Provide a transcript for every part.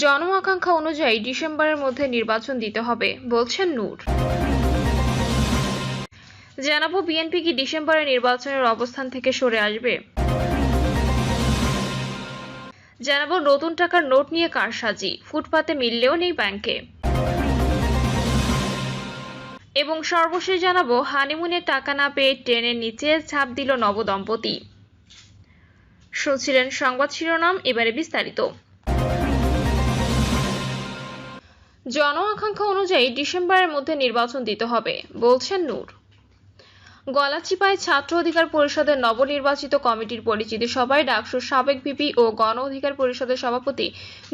জন আকাঙ্ক্ষা অনুযায়ী ডিসেম্বরের মধ্যে নির্বাচন দিতে হবে বলছেন নূর। জানাবো বিএনপি কি ডিসেম্বরে নির্বাচনের অবস্থান থেকে সরে আসবে। জানাবো নতুন টাকার নোট নিয়ে কারসাজি, ফুটপাতে মিললেও নেই ব্যাংকে। এবং সর্বশেষ জানাবো হানিমুনের টাকা না পেয়ে ট্রেনের নিচে ঝাঁপ দিল নবদম্পতি। শুনছিলেন সংবাদ শিরোনাম, এবারে বিস্তারিত। জন আকাঙ্ক্ষা অনুযায়ী ডিসেম্বরের মধ্যে নির্বাচন দিতে হবে বলছেন নূর। গলাচিপায় ছাত্র অধিকার পরিষদের নবনির্বাচিত কমিটির পরিচিতি সভায় ডাকসুর সাবেক ভিপি ও গণ অধিকার পরিষদের সভাপতি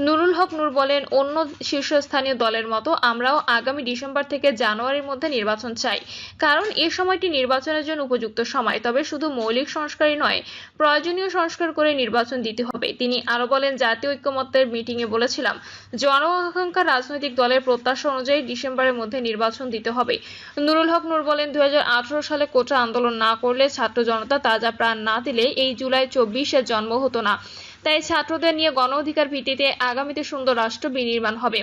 নুরুল হক নূর বলেন, অন্য শীর্ষস্থানীয় দলের মতো আমরাও আগামী ডিসেম্বর থেকে জানুয়ারির মধ্যে নির্বাচন চাই, কারণ এ সময়টি নির্বাচনের জন্য উপযুক্ত সময়। তবে শুধু মৌলিক সংস্কারই নয়, প্রয়োজনীয় সংস্কার করে নির্বাচন দিতে হবে। তিনি আরো বলেন, জাতীয় ঐক্যমত্যের মিটিংয়ে বলেছিলাম, জন আকাঙ্ক্ষা রাজনৈতিক দলের প্রত্যাশা অনুযায়ী ডিসেম্বরের মধ্যে নির্বাচন দিতে হবে। নুরুল হক নূর বলেন, 2018 সালে কোটা আন্দোলন না করলে, ছাত্র জনতা তাজা প্রাণ না দিলে এই জুলাই 24-এর জন্ম হতো না। তাই ছাত্রদের নিয়ে গণ অধিকার ভিত্তিতে আগামীতে সুন্দর রাষ্ট্র বিনির্মাণ হবে।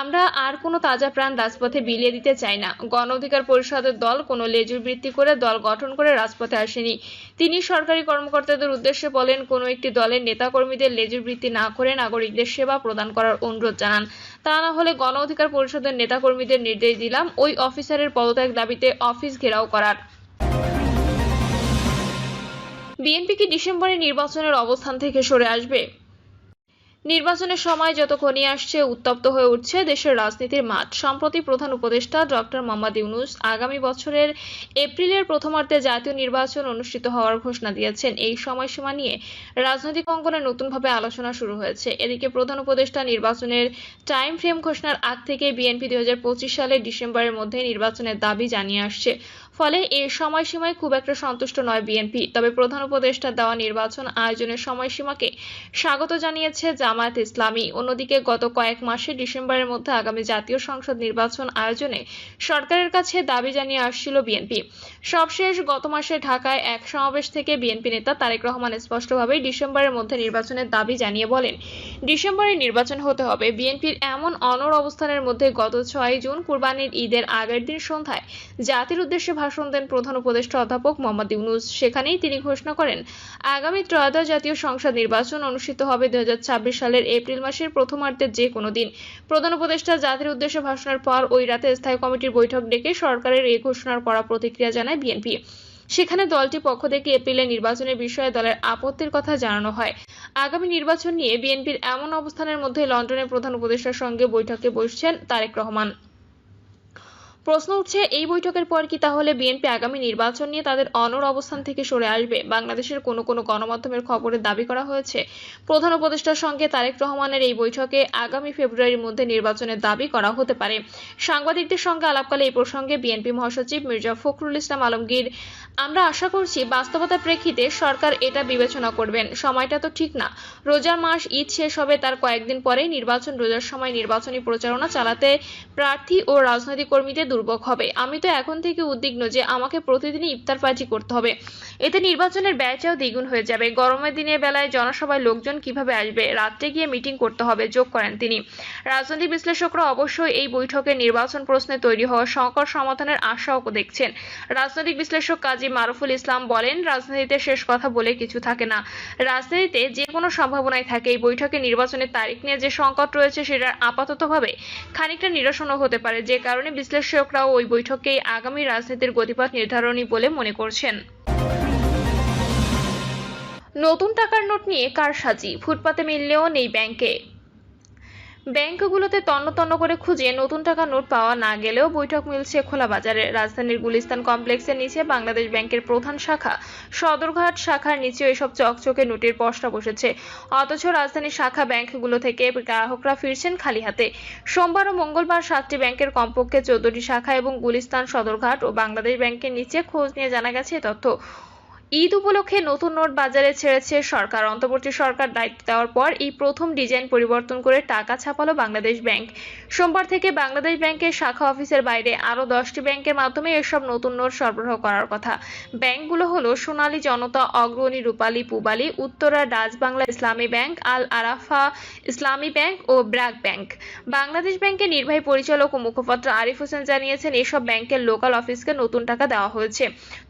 আমরা আর কোনো তাজা প্রাণ রাজপথে বিলিয়ে দিতে চাই না। গণ অধিকার পরিষদের দল কোনো লেজুর বৃত্তি করে দল গঠন করে রাজপথে আসেনি। তিনি সরকারি কর্মকর্তাদের উদ্দেশ্যে বলেন, কোনো একটি দলের নেতাকর্মীদের লেজুর বৃত্তি না করে নাগরিকদের সেবা প্রদান করার অনুরোধ জানান। তা না হলে গণ অধিকার পরিষদের নেতাকর্মীদের নির্দেশ দিলাম ওই অফিসারের পদত্যাগ দাবিতে অফিস ঘেরাও করার। বিএনপি কি ডিসেম্বরে নির্বাচনের অবস্থান থেকে সরে আসবে? নির্বাচনের সময় যত ঘনিয়ে আসছে, উত্তপ্ত হয়ে উঠছে দেশের রাজনীতির মাঠ। সম্প্রতি প্রধান উপদেষ্টা ডক্টর মোহাম্মদ ইউনূস আগামী বছরের এপ্রিলের প্রথমার্ধে জাতীয় নির্বাচন অনুষ্ঠিত হওয়ার ঘোষণা দিয়েছেন। এই সময়সীমা নিয়ে রাজনৈতিক অঙ্গনে নতুনভাবে আলোচনা শুরু হয়েছে। এদিকে প্রধান উপদেষ্টা নির্বাচনের টাইম ফ্রেম ঘোষণার আগ থেকে বিএনপি 2025 সালের ডিসেম্বরের মধ্যে নির্বাচনের দাবি জানিয়ে আসছে। ফলে এই সময়সীমায় খুব একটা সন্তুষ্ট নয় বিএনপি। তবে প্রধান উপদেষ্টার দেওয়া নির্বাচন আয়োজনের সময়সীমাকে স্বাগত জানিয়েছে জামায়াত ইসলামী। অন্যদিকে গত কয়েক মাসে ডিসেম্বরের মধ্যে আগামী জাতীয় সংসদ নির্বাচন আয়োজনে সরকারের কাছে দাবি জানিয়ে আসছিল বিএনপি। সবশেষ গত মাসে ঢাকায় এক সমাবেশ থেকে বিএনপি নেতা তারেক রহমান স্পষ্টভাবেই ডিসেম্বরের মধ্যে নির্বাচনের দাবি জানিয়ে বলেন, ডিসেম্বরে নির্বাচন হতে হবে। বিএনপির এমন অনড় অবস্থানের মধ্যে গত 6 জুন কুরবানির ঈদের আগের দিন সন্ধ্যায় জাতির উদ্দেশ্যে ভাষণ দেন প্রধান উপদেষ্টা অধ্যাপক মোহাম্মদ ইউনূস। সেখানেই তিনি ঘোষণা করেন, আগামী ত্রয়োদশ জাতীয় সংসদ নির্বাচন অনুষ্ঠিত হবে 2026 সালের এপ্রিল মাসের প্রথমার্ধের যে কোনো দিন। প্রধান উপদেষ্টা জাতির উদ্দেশ্যে ভাষণের পর ওই রাতে স্থায়ী কমিটির বৈঠক ডেকে সরকারের এই ঘোষণার কড়া প্রতিক্রিয়া জানায় বিএনপি। সেখানে দলটির পক্ষ থেকে এপ্রিলে নির্বাচনের বিষয়ে দলের আপত্তির কথা জানানো হয়। আগামী নির্বাচন নিয়ে বিএনপির এমন অবস্থানের মধ্যে লন্ডনে প্রধান উপদেষ্টার সঙ্গে বৈঠকে বসছেন তারেক রহমান। প্রশ্ন উঠছে, এই বৈঠকের পর কি তাহলে বিএনপি আগামী নির্বাচন নিয়ে তাদের অনড় অবস্থান থেকে সরে আসবে? বাংলাদেশের কোনো গণমাধ্যমের খবরে দাবি করা হয়েছে, প্রধান উপদেষ্টার সঙ্গে তারেক রহমানের এই বৈঠকে আগামী ফেব্রুয়ারির মধ্যে নির্বাচনের দাবি করা হতে পারে। সাংবাদিকদের সঙ্গে আলাপকালে এই প্রসঙ্গে বিএনপি মহাসচিব মির্জা ফখরুল ইসলাম আলমগীর, আমরা আশা করছি বাস্তবতার প্রেক্ষিতে সরকার এটা বিবেচনা করবেন। সময়টা তো ঠিক না, রোজার মাস, ঈদ শেষ হবে তার কয়েকদিন পরেই নির্বাচন। রোজার সময় নির্বাচনী প্রচারণা চালাতে প্রার্থী ও রাজনৈতিক কর্মীদের দুর্ভোগ হবে। আমি তো এখন থেকে উদ্বিগ্ন যে আমাকে প্রতিদিনই ইফতার পার্টি করতে হবে। এতে নির্বাচনের ব্যয়টাও দ্বিগুণ হয়ে যাবে। গরমের দিনের বেলায় জনসভায় লোকজন কিভাবে আসবে? রাত্রে গিয়ে মিটিং করতে হবে, যোগ করেন তিনি। রাজনৈতিক বিশ্লেষকরা অবশ্যই এই বৈঠকে নির্বাচন প্রশ্নে তৈরি হওয়া সংকট সমাধানের আশাও দেখছেন। রাজনৈতিক বিশ্লেষক কাজী মারুফুল ইসলাম বলেন, রাজনীতিতে শেষ কথা বলে কিছু থাকে না। রাজনীতিতে যে কোনো সম্ভাবনাই থাকে। এই বৈঠকে নির্বাচনের তারিখ নিয়ে যে সংকট রয়েছে সেটার আপাততভাবে খানিকটা নিরসনও হতে পারে, যে কারণে বিশ্লেষকরাও ওই বৈঠককেই আগামী রাজনীতির গতিপথ নির্ধারণী বলে মনে করছেন। নতুন টাকার নোট নিয়ে কারসাজি, ফুটপাতে মিললেও নেই ব্যাংকে। ব্যাংকগুলোতে তন্ন তন্ন করে খুঁজে নতুন টাকা নোট পাওয়া না গেলেও বৈঠক মিলছে খোলা বাজারে। রাজধানীর গুলিস্তান কমপ্লেক্সের নিচে বাংলাদেশ ব্যাংকের প্রধান শাখা সদরঘাট শাখার নিচে এসব চকচকে নোটের পসরা বসেছে। অথচ রাজধানীর শাখা ব্যাংকগুলো থেকে গ্রাহকরা ফিরছেন খালি হাতে। সোমবার ও মঙ্গলবার 7টি ব্যাংকের কমপক্ষে 14টি শাখা এবং গুলিস্তান, সদরঘাট ও বাংলাদেশ ব্যাংকের নিচে খোঁজ নিয়ে জানা গেছে তথ্য। ঈদ উপলক্ষে নতুন নোট বাজারে ছেড়েছে সরকার। অন্তর্বর্তী সরকার দায়িত্ব দেওয়ার পর এই প্রথম ডিজাইন পরিবর্তন করে টাকা ছাপালো বাংলাদেশ ব্যাংক। সোমবার থেকে বাংলাদেশ ব্যাংকের শাখা অফিসের বাইরে আরও 10টি ব্যাংকের মাধ্যমে এসব নতুন নোট সরবরাহ করার কথা। ব্যাংকগুলো হলো সোনালী জনতা, অগ্রণী, রূপালী, পূবালী, উত্তরা, ডাচ বাংলা ইসলামী ব্যাংক, আল আরাফা ইসলামী ব্যাংক ও ব্র্যাক ব্যাংক। বাংলাদেশ ব্যাংকের নির্বাহী পরিচালক ও মুখপাত্র আরিফ হোসেন জানিয়েছেন, এসব ব্যাংকের লোকাল অফিসকে নতুন টাকা দেওয়া হয়েছে।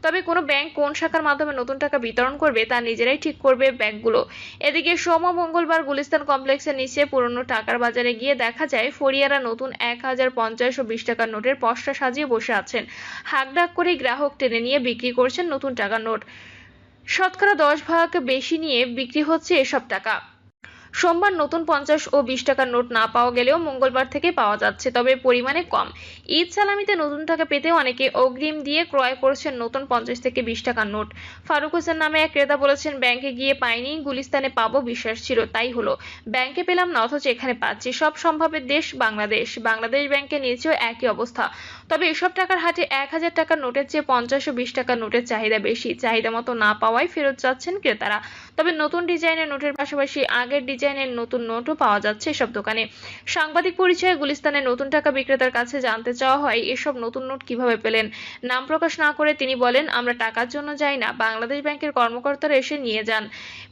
তবে কোনো ব্যাংক কোন শাখার মাধ্যমে নতুন টাকা বিতরণ করবে তা নিজেরাই ঠিক করবে ব্যাংকগুলো। এদিকে মঙ্গলবার গুলিস্তান কমপ্লেক্সের নিচে পুরনো টাকার বাজারে গিয়ে দেখা যায় ফরিয়ারা নতুন 1000, 50 ও 20 টাকার নোটের পসরা সাজিয়ে বসে আছেন। হাঁকডাক করে গ্রাহক টেনে নিয়ে বিক্রি করছেন নতুন টাকার নোট। শতকরা 10 ভাগ বেশি নিয়ে বিক্রি হচ্ছে এসব টাকা। সোমবার নতুন 50 ও 20 টাকার নোট না পাওয়া গেলেও মঙ্গলবার থেকে পাওয়া যাচ্ছে, তবে পরিমাণে কম। ঈদ সালামিতে নতুন টাকা পেতে অনেকে অগ্রিম দিয়ে ক্রয় করছেন নতুন 50 থেকে 20 টাকার নোট। ফারুক হোসেন নামে এক ক্রেতা বলেছেন, ব্যাংকে গিয়ে পাইনি, গুলিস্তানে পাবো বিশ্বাস ছিল, তাই হলো। ব্যাংকে পেলাম না, অথচ এখানে পাচ্ছি। সব সম্ভাবের দেশ বাংলাদেশ। বাংলাদেশ ব্যাংকের নিচেও একই অবস্থা। তবে এসব টাকার হাটে 1000 টাকার নোটের চেয়ে 50 ও 20 টাকার নোটের চাহিদা বেশি। চাহিদা মতো না পাওয়ায় ফেরত যাচ্ছেন ক্রেতারা। তবে নতুন ডিজাইনের নোটের পাশাপাশি আগের ডিজাইনের নতুন নোটও পাওয়া যাচ্ছে এসব দোকানে। সাংবাদিক পরিচয়ে গুলিস্তানের নতুন টাকা বিক্রেতার কাছে জানতে চাওয়া হয়, এসব নতুন নোট কিভাবে পেলেন। নাম প্রকাশ না করে তিনি বলেন, আমরা টাকার জন্য যাই না, বাংলাদেশ ব্যাংকের কর্মকর্তারা এসে নিয়ে যান।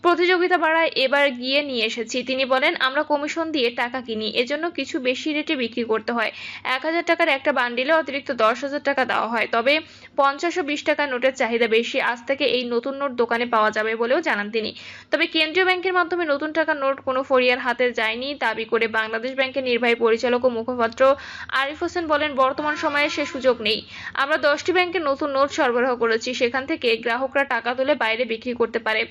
প্রতিযোগিতা বাড়ায় এবার গিয়ে নিয়ে এসেছি। তিনি বলেন, আমরা কমিশন দিয়ে টাকা কিনি, এজন্য কিছু বেশি রেটে বিক্রি করতে হয়। 1000 টাকার একটা বান্ডিলে অতিরিক্ত 10,000 টাকা দেওয়া হয়। তবে 50 ও 20 টাকার নোটের চাহিদা বেশি। আজ থেকে এই নতুন নোট দোকানে পাওয়া যাবে বলেও জানান তিনি। তবে কেন্দ্রীয় ব্যাংকের মাধ্যমে নতুন টাকার নোট কোনো ফরিয়ার হাতে যায়নি দাবি করে বাংলাদেশ ব্যাংকের নির্বাহী পরিচালক ও মুখপাত্র আরিফ হোসেন বলেন, বর্তমান সময়ে সে সুযোগ নেই। আমরা 10টি ব্যাংকের নতুন নোট সরবরাহ করেছি, সেখান থেকে গ্রাহকরা টাকা তুলে বাইরে বিক্রি করতে পারে।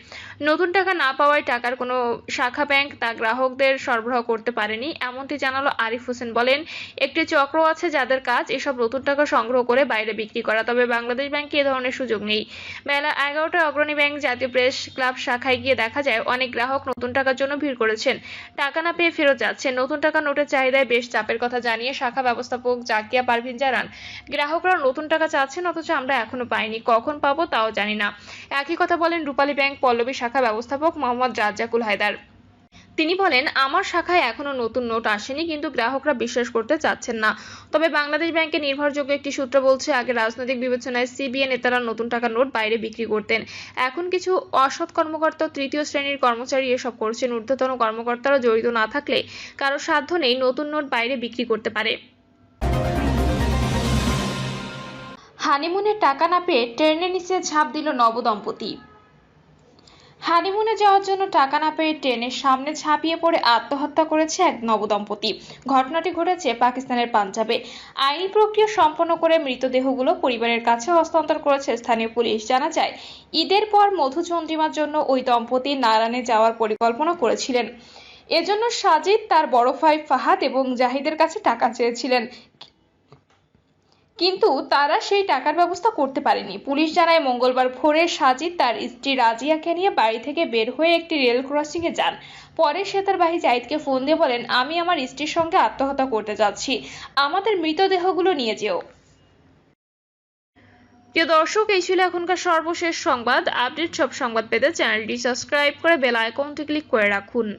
নতুন টাকা না পাওয়ায় টাকার কোনো শাখা ব্যাংক তা গ্রাহকদের সরবরাহ করতে পারেনি, এমনটি জানালো আরিফ হোসেন। বলেন, একটি চক্র আছে যাদের কাজ এসব নতুন টাকা সংগ্রহ করে বাইরে বিক্রি করা, তবে বাংলাদেশ ব্যাংকে এ ধরনের সুযোগ নেই। বেলা 11টায় অগ্রণী ব্যাংক জাতীয় প্রেস ক্লাব শাখায় গিয়ে দেখা যায় অনেক গ্রাহক নতুন টাকার জন্য ভিড় করেছেন, টাকা না পেয়ে ফেরত যাচ্ছেন। নতুন টাকা নোটের চাহিদায় বেশ চাপের কথা জানিয়ে শাখা ব্যবস্থাপক জাকিয়া পারভিন জানান, গ্রাহকরা নতুন টাকা চাচ্ছেন, অথচ আমরা এখনো পাইনি, কখন পাবো তাও জানি না। একই কথা বলেন রূপালী ব্যাংক পল্লবী শাখা ব্যবস্থাপক মোহাম্মদ রাজ্জাকুল হায়দার। তিনি বলেন, আমার শাখায় এখনো নতুন নোট আসেনি, কিন্তু গ্রাহকরা বিশ্বাস করতে চাচ্ছেন না। তবে বাংলাদেশ ব্যাংকের নির্ভরযোগ্য একটি সূত্র বলছে, আগে রাজনৈতিক বিবেচনায় সিবিএ নেতারা নতুন টাকার নোট বাইরে বিক্রি করতেন। এখন কিছু অসৎ কর্মকর্তা, তৃতীয় শ্রেণীর কর্মচারী এসব করছেন। ঊর্ধ্বতন কর্মকর্তারা জড়িত না থাকলে কারো সাধ্য নেই নতুন নোট বাইরে বিক্রি করতে পারে। হানিমুনের টাকা না পেয়ে ট্রেনের নিচে ঝাঁপ দিল নবদম্পতি। হানিমুনে যাওয়ার জন্য টাকা না পেয়ে ট্রেনের সামনে ঝাঁপিয়ে পড়ে আত্মহত্যা করেছে এক নবদম্পতি। ঘটনাটি ঘটেছে পাকিস্তানের পাঞ্জাবে। আইনি প্রক্রিয়া সম্পন্ন করে মৃতদেহগুলো পরিবারের কাছে হস্তান্তর করেছে স্থানীয় পুলিশ। জানা যায়, ঈদের পর মধুচন্দ্রিমার জন্য ওই দম্পতি নারায়ণে যাওয়ার পরিকল্পনা করেছিলেন। এজন্য সাজিদ, তার বড় ভাই ফাহাদ এবং জাহিদের কাছে টাকা চেয়েছিলেন, কিন্তু তারা সেই টাকার ব্যবস্থা করতে পারেনি। পুলিশ জানায়, মঙ্গলবার ভোরে সাজিদ তার স্ত্রী রাজিয়াকে নিয়ে বাড়ি থেকে বের হয়ে একটি রেল ক্রসিংয়ে যান। পরে সে তার ভাই জাহিদকে ফোন দিয়ে বলেন, আমি আমার স্ত্রীর সঙ্গে আত্মহত্যা করতে যাচ্ছি, আমাদের মৃতদেহগুলো নিয়ে যেও। প্রিয় দর্শক, এই ছিল এখনকার সর্বশেষ সংবাদ। আপডেট সব সংবাদ পেতে চ্যানেলটি সাবস্ক্রাইব করে বেল আইকনটি ক্লিক করে রাখুন।